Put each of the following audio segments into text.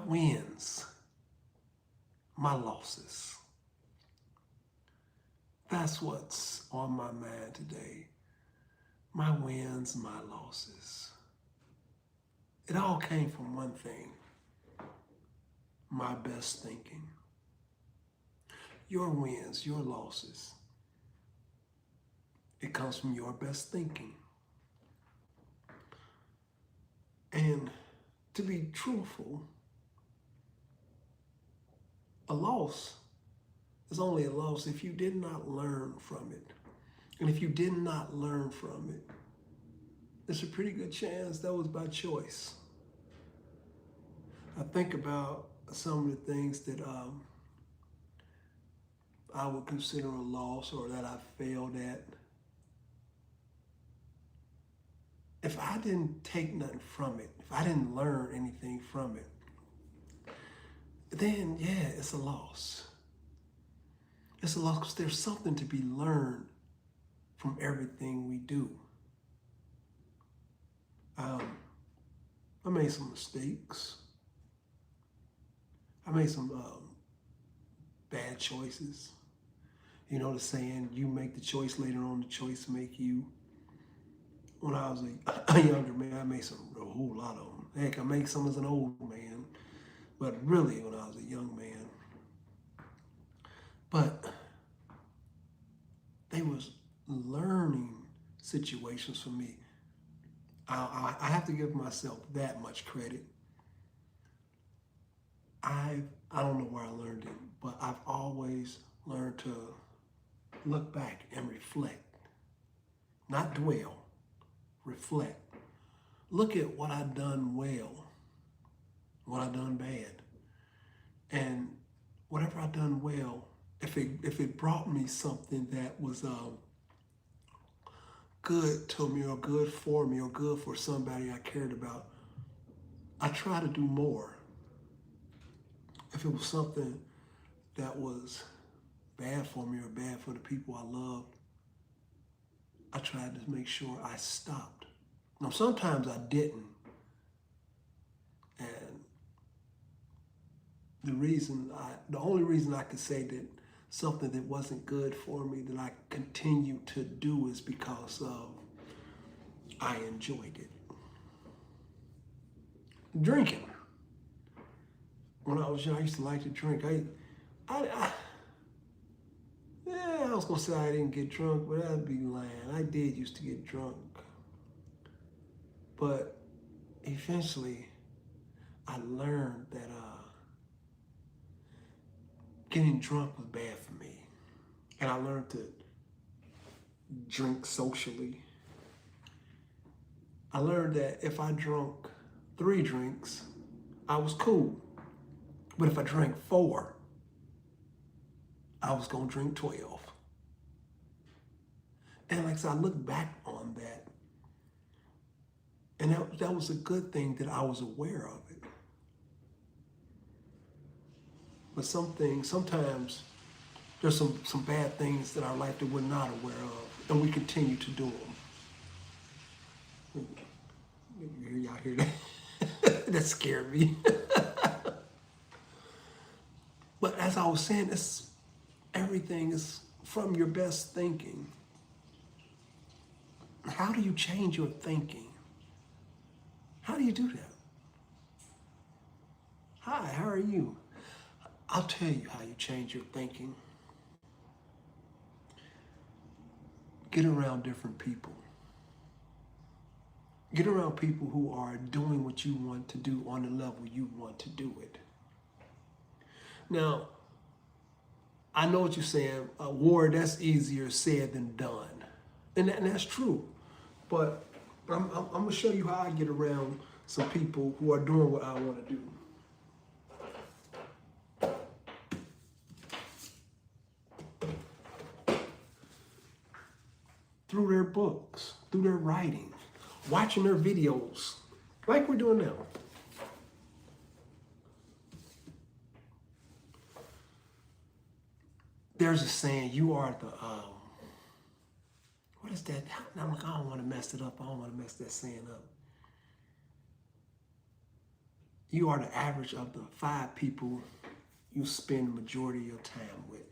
wins, my losses. That's what's on my mind today. My wins, my losses. It all came from one thing: my best thinking. Your wins, your losses. It comes from your best thinking. And to be truthful, a loss is only a loss if you did not learn from it. And if you did not learn from it, there's a pretty good chance that was by choice. I think about some of the things that I would consider a loss or that I failed at. If I didn't take nothing from it, if I didn't learn anything from it, then yeah, it's a loss. It's a loss because there's something to be learned from everything we do. I made some mistakes. I made some bad choices. You know the saying, you make the choice, later on the choice make you. When I was a younger man, I made a whole lot of them. Heck, I made some as an old man, but really when I was a young man. But they was learning situations for me. I have to give myself that much credit. I don't know where I learned it, but I've always learned to look back and reflect, not dwell, reflect. Look at what I've done well, what I've done bad, and whatever I've done well, if it brought me something that was good to me or good for me or good for somebody I cared about, I try to do more. If it was something that was bad for me or bad for the people I loved, I tried to make sure I stopped. Now, sometimes I didn't. And the only reason I could say that something that wasn't good for me that I continued to do is because I enjoyed it. Drinking. When I was young, I used to like to drink. I was gonna say I didn't get drunk, but that'd be lying. I did used to get drunk. But eventually, I learned that getting drunk was bad for me. And I learned to drink socially. I learned that if I drank 3 drinks, I was cool. But if I drank 4, I was gonna drink 12. And like I said, I look back on that, and that was a good thing that I was aware of it. But sometimes there's some bad things in our life that we're not aware of, and we continue to do them. Y'all hear that? That scared me. But as I was saying, everything is from your best thinking. How do you change your thinking? How do you do that? Hi, how are you? I'll tell you how you change your thinking. Get around different people. Get around people who are doing what you want to do on the level you want to do it. Now, I know what you're saying. War, that's easier said than done. And that's true. But I'm going to show you how I get around some people who are doing what I want to do. Through their books, through their writing, watching their videos, like we're doing now. There's a saying, you are the, what is that? I'm like, I don't want to mess it up. I don't want to mess that saying up. you are the average of the 5 people you spend the majority of your time with.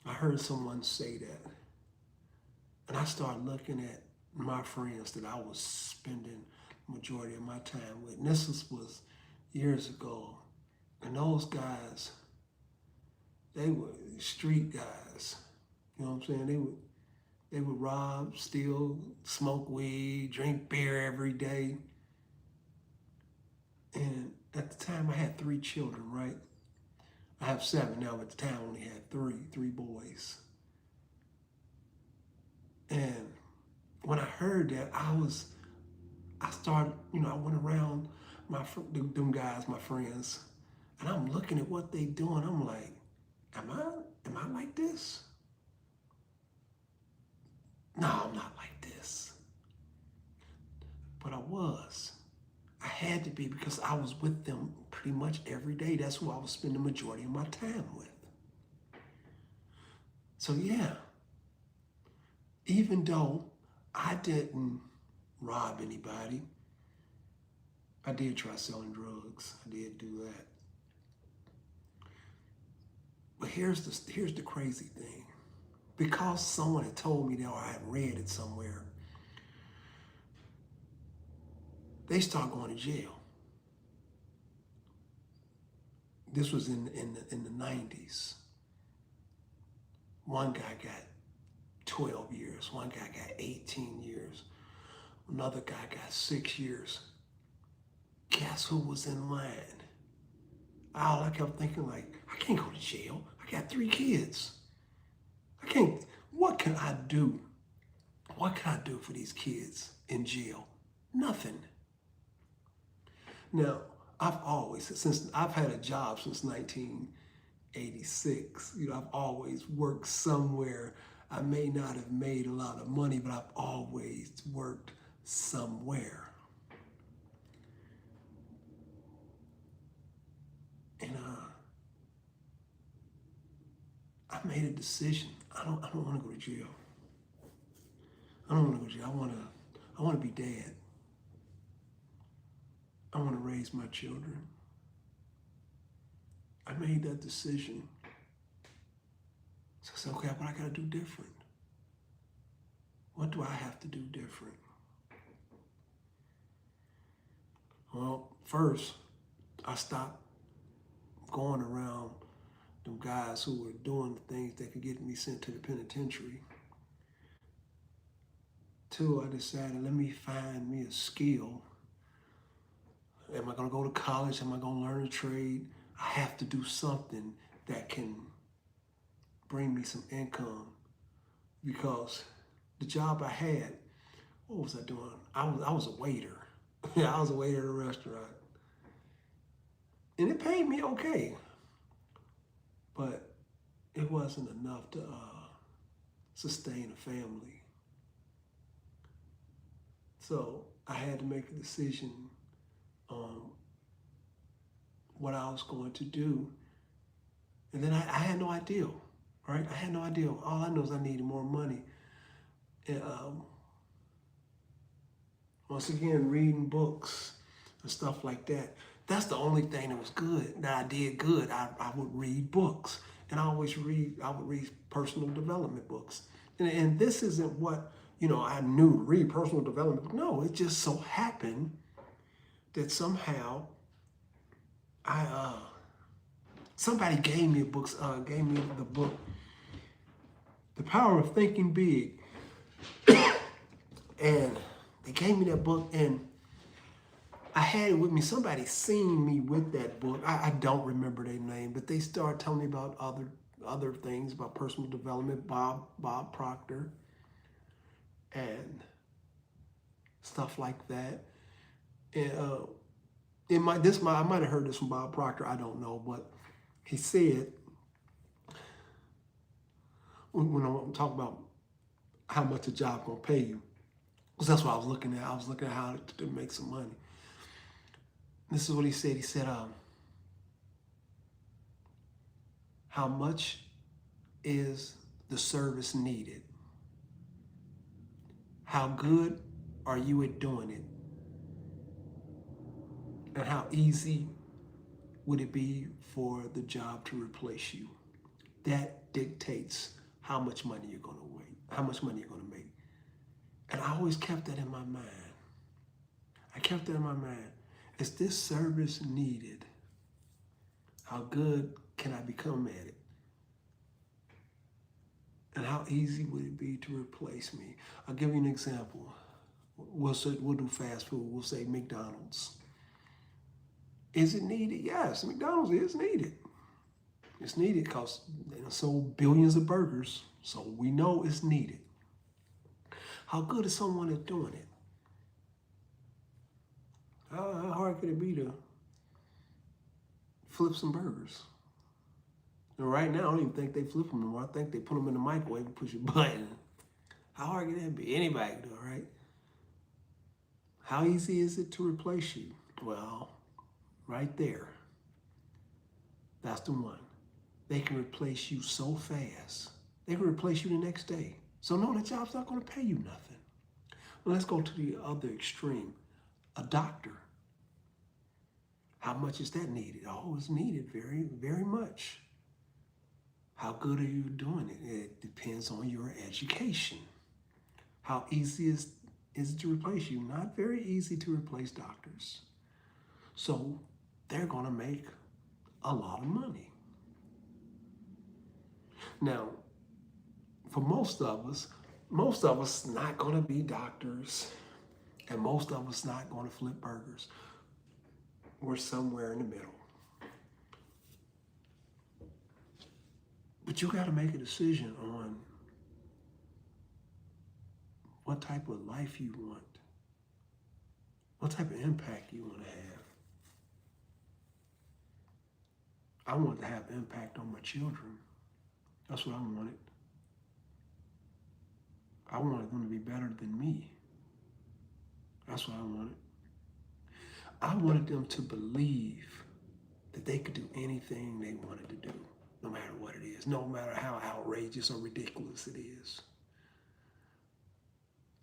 I heard someone say that. And I started looking at my friends that I was spending the majority of my time with. And this was years ago. And those guys, they were street guys. You know what I'm saying? They would rob, steal, smoke weed, drink beer every day. And at the time I had 3 children, right? I have 7 now, but at the time I only had 3 boys. And when I heard that, I started, I went around them guys, my friends, and I'm looking at what they doing. I'm like, am I like this? No, I'm not like this. But I was. I had to be because I was with them pretty much every day. That's who I was spending the majority of my time with. So yeah, even though I didn't rob anybody, I did try selling drugs. I did do that. But here's the crazy thing. Because someone had told me that or I had read it somewhere, they start going to jail. This was in the 90s. One guy got 12 years. One guy got 18 years. Another guy got 6 years. Guess who was in line? All I kept thinking, like, I can't go to jail. I got 3 kids. I can't. What can I do? What can I do for these kids in jail? Nothing. Now, since I've had a job since 1986, I've always worked somewhere. I may not have made a lot of money, but I've always worked somewhere. And I made a decision. I don't want to go to jail. I don't want to go to jail. I want to be dad. I want to raise my children. I made that decision. So I said, okay, what I got to do different? What do I have to do different? Well, first, I stopped going around them guys who were doing things that could get me sent to the penitentiary. 2, I decided, let me find me a skill. Am I going to go to college? Am I going to learn a trade? I have to do something that can bring me some income, because the job I had, what was I doing? I was a waiter. I was a waiter at a restaurant. And it paid me okay, but it wasn't enough to sustain a family. So I had to make a decision on what I was going to do. And then I had no idea, right? I had no idea. All I know is I needed more money. And once again, reading books and stuff like that. That's the only thing that was good, that I did good. I would read books. And I would read personal development books. And this isn't what, I knew to read personal development. No, it just so happened that somehow somebody gave me gave me the book, The Power of Thinking Big. And they gave me that book, and I had it with me. Somebody seen me with that book. I don't remember their name, but they started telling me about other things, about personal development, Bob Proctor, and stuff like that. And I might have heard this from Bob Proctor. I don't know, but he said, when I'm talking about how much a job gonna pay you, because that's what I was looking at. I was looking at how to make some money. This is what he said. He said, how much is the service needed? How good are you at doing it? And how easy would it be for the job to replace you? That dictates how much money you're going to wait, how much money you're going to make. And I always kept that in my mind. I kept that in my mind. Is this service needed? How good can I become at it? And how easy would it be to replace me? I'll give you an example. We'll do fast food. We'll say McDonald's. Is it needed? Yes, McDonald's is needed. It's needed because they sold billions of burgers, so we know it's needed. How good is someone at doing it? How hard could it be to flip some burgers? And right now, I don't even think they flip them anymore. I think they put them in the microwave and push a button. How hard can that be? Anybody can do it, right? How easy is it to replace you? Well, right there. That's the one. They can replace you so fast. They can replace you the next day. So no, the job's not going to pay you nothing. Well, let's go to the other extreme. A doctor. How much is that needed? Oh, it's needed very, very much. How good are you doing it? It depends on your education. How easy is it to replace you? Not very easy to replace doctors. So they're going to make a lot of money. Now, for most of us not going to be doctors, and most of us not going to flip burgers. We're somewhere in the middle. But you got to make a decision on what type of life you want, what type of impact you want to have. I want to have impact on my children. That's what I wanted. I wanted them to be better than me. That's what I wanted. I wanted them to believe that they could do anything they wanted to do, no matter what it is, no matter how outrageous or ridiculous it is.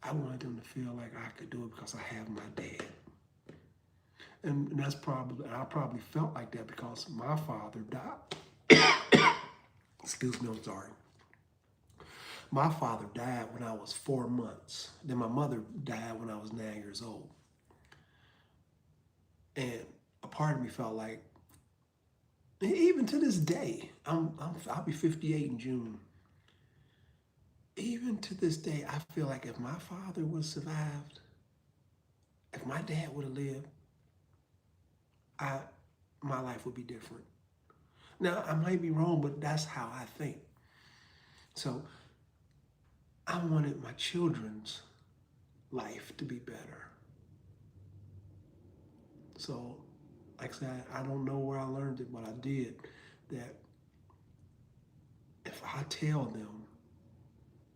I wanted them to feel like I could do it because I have my dad. And I probably felt like that because my father died. Excuse me, I'm sorry. My father died when I was 4 months. Then my mother died when I was 9 years old. And a part of me felt like, even to this day, I'll be 58 in June. Even to this day, I feel like if my father would have survived, if my dad would have lived, my life would be different. Now, I might be wrong, but that's how I think. So I wanted my children's life to be better. So, like I said, I don't know where I learned it, but I did, that if I tell them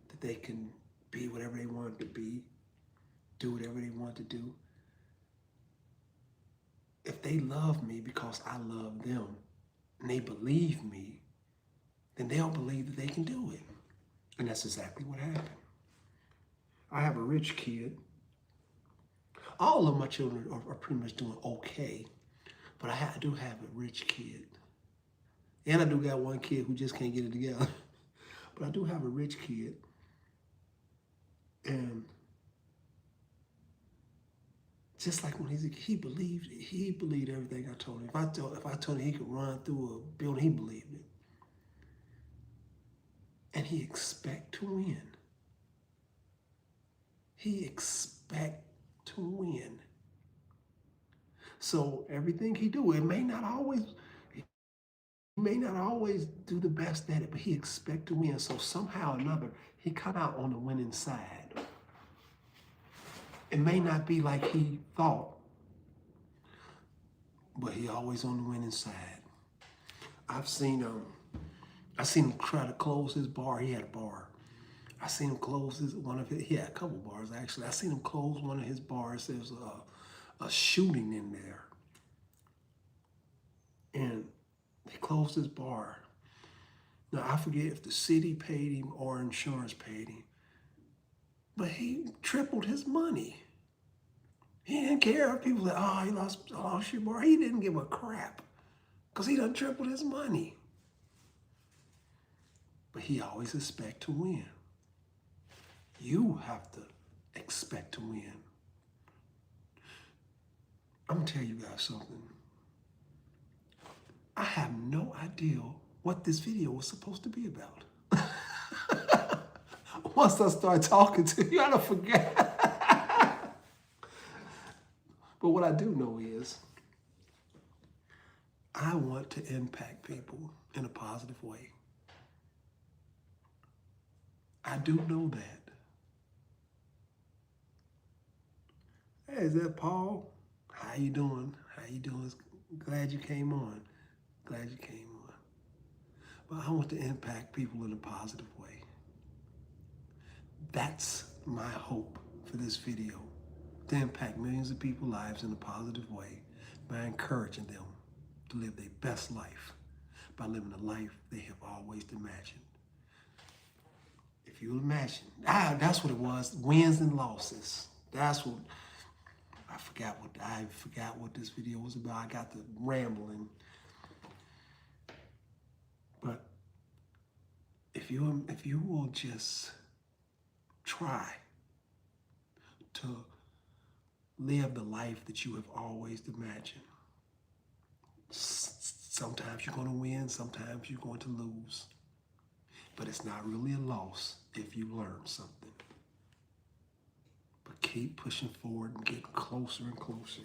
that they can be whatever they want to be, do whatever they want to do, if they love me because I love them and they believe me, then they'll believe that they can do it. And that's exactly what happened. I have a rich kid. All of my children are pretty much doing okay, but I do have a rich kid. And I do got one kid who just can't get it together. But I do have a rich kid. And just like when he believed it. He believed everything I told him. If I told him he could run through a building, he believed it. And he expect to win. He expect to win. So everything he do, he may not always do the best at it, but he expect to win. So somehow or another, he come out on the winning side. It may not be like he thought, but he always on the winning side. I've seen him try to close his bar. He had a bar. I seen him close he had a couple bars actually. I seen him close one of his bars. There was a shooting in there. And they closed his bar. Now I forget if the city paid him or insurance paid him, but he tripled his money. He didn't care if people said, oh, he lost your boy. He didn't give a crap because he done tripled his money. But he always expect to win. You have to expect to win. I'm going to tell you guys something. I have no idea what this video was supposed to be about. Once I start talking to you, I don't forget. But what I do know is I want to impact people in a positive way. I do know that. Hey, is that Paul? How you doing? How you doing? Glad you came on. Glad you came on. But I want to impact people in a positive way. That's my hope for this video, to impact millions of people's lives in a positive way by encouraging them to live their best life, by living the life they have always imagined. If you imagine, that's what it was, wins and losses. That's what, I forgot what this video was about. I got to rambling. But if you will just try to live the life that you have always imagined. Sometimes you're going to win, sometimes you're going to lose. But it's not really a loss if you learn something. But keep pushing forward and getting closer and closer.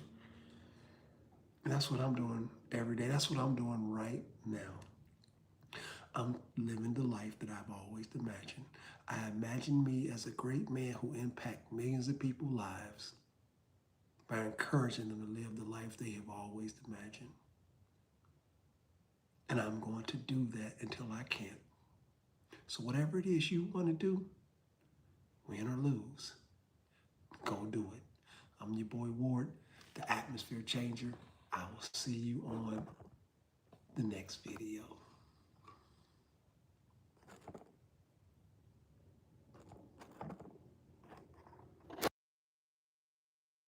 And that's what I'm doing every day. That's what I'm doing right now. I'm living the life that I've always imagined. I imagine me as a great man who impacts millions of people's lives by encouraging them to live the life they have always imagined. And I'm going to do that until I can't. So whatever it is you want to do, win or lose, go do it. I'm your boy Ward, the Atmosphere Changer. I will see you on the next video.